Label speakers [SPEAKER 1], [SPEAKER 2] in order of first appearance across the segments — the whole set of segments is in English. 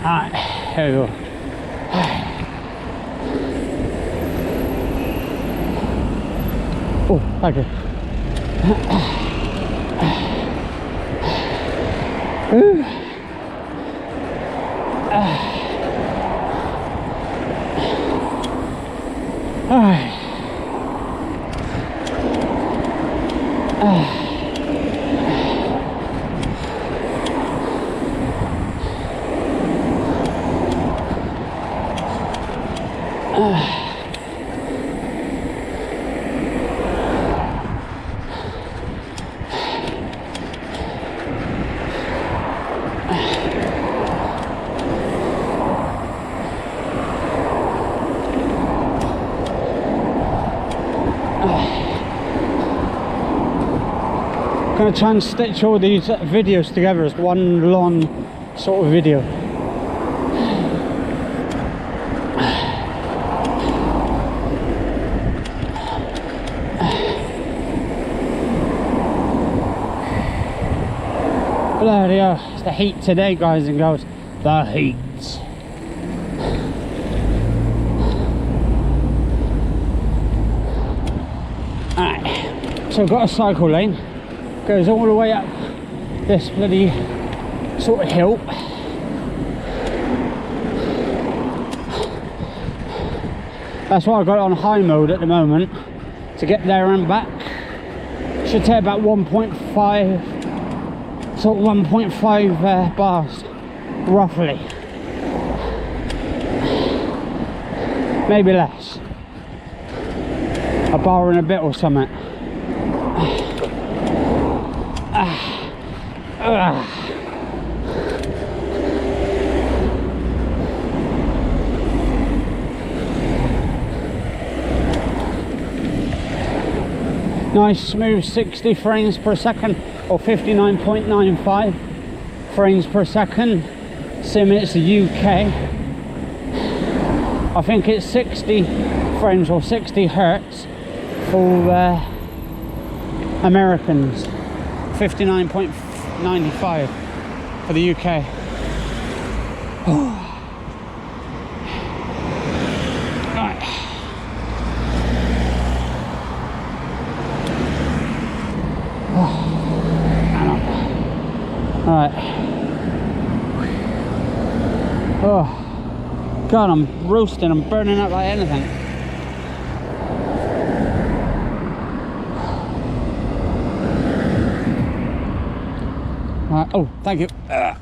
[SPEAKER 1] Alright, here we go. Oh, thank you. Gonna try and stitch all these videos together as one long sort of video. Bloody hell, it's the heat today, guys and girls. The heat. Alright, so I've got a cycle lane. Goes all the way up this bloody sort of hill. That's why I got it on high mode at the moment, to get there and back. Should take about 1.5, sort of 1.5 bars, roughly. Maybe less. A bar and a bit or something. Nice smooth 60 frames per second, or 59.95 frames per second. Sim, it's the UK. I think it's 60 frames or 60 hertz for Americans. 59.95 for the UK. Right. Alright. Oh God, I'm roasting, I'm burning up like anything. Oh, thank you. Alright.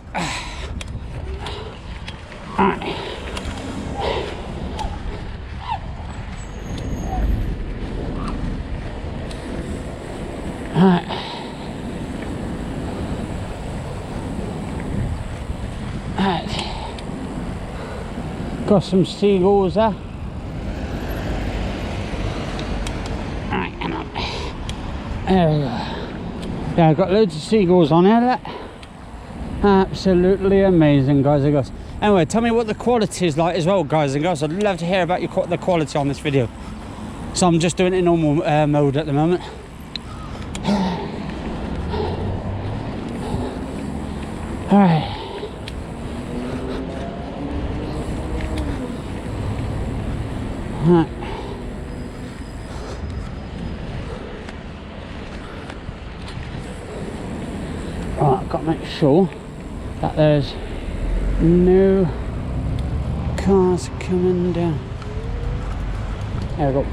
[SPEAKER 1] Alright. Alright. Got some seagulls there. Alright, hang on. There we go. Yeah, I've got loads of seagulls on here. That. Absolutely amazing, guys and girls. Anyway, tell me what the quality is like as well, guys and girls. I'd love to hear about the quality on this video. So I'm just doing it in normal mode at the moment. Alright. Alright. Right, I've got to make sure that there's no cars coming down. There we go.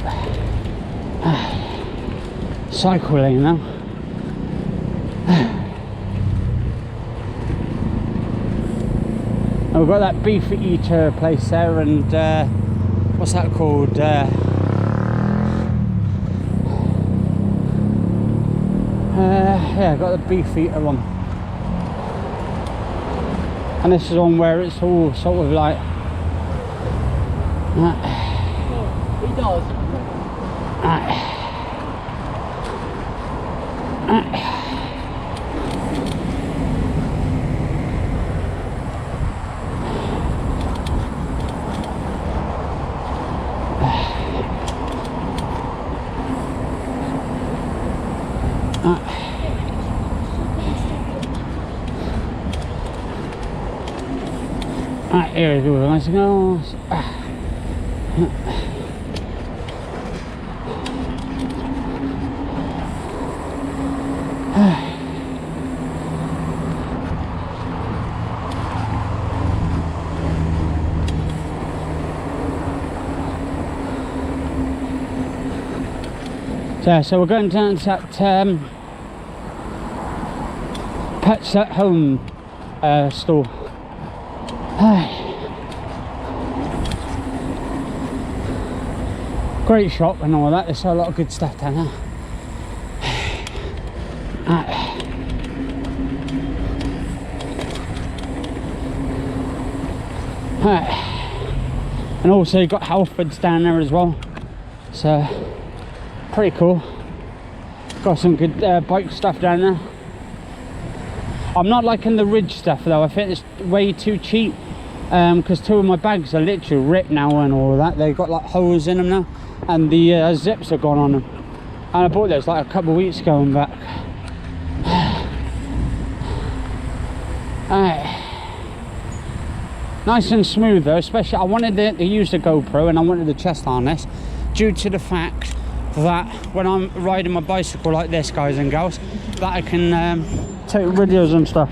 [SPEAKER 1] Cycle lane now. And we've got that beef eater place there, and what's that called? Yeah, I've got the beef eater one. And this is on where it's all sort of like
[SPEAKER 2] he does.
[SPEAKER 1] Right, here we go, guys. So we're going down to that Pets at Home store. Great shop and all that. There's a lot of good stuff down there. And also you've got health foods down there as well, so pretty cool. Got some good bike stuff down there. I'm not liking the Ridge stuff though. I think it's way too cheap, because two of my bags are literally ripped now and all of that. They've got like holes in them now, and the zips are gone on them. And I bought those like a couple of weeks ago and back. Nice and smooth though, especially I wanted to use the GoPro and I wanted the chest harness due to the fact that when I'm riding my bicycle like this, guys and girls, that I can take videos and stuff.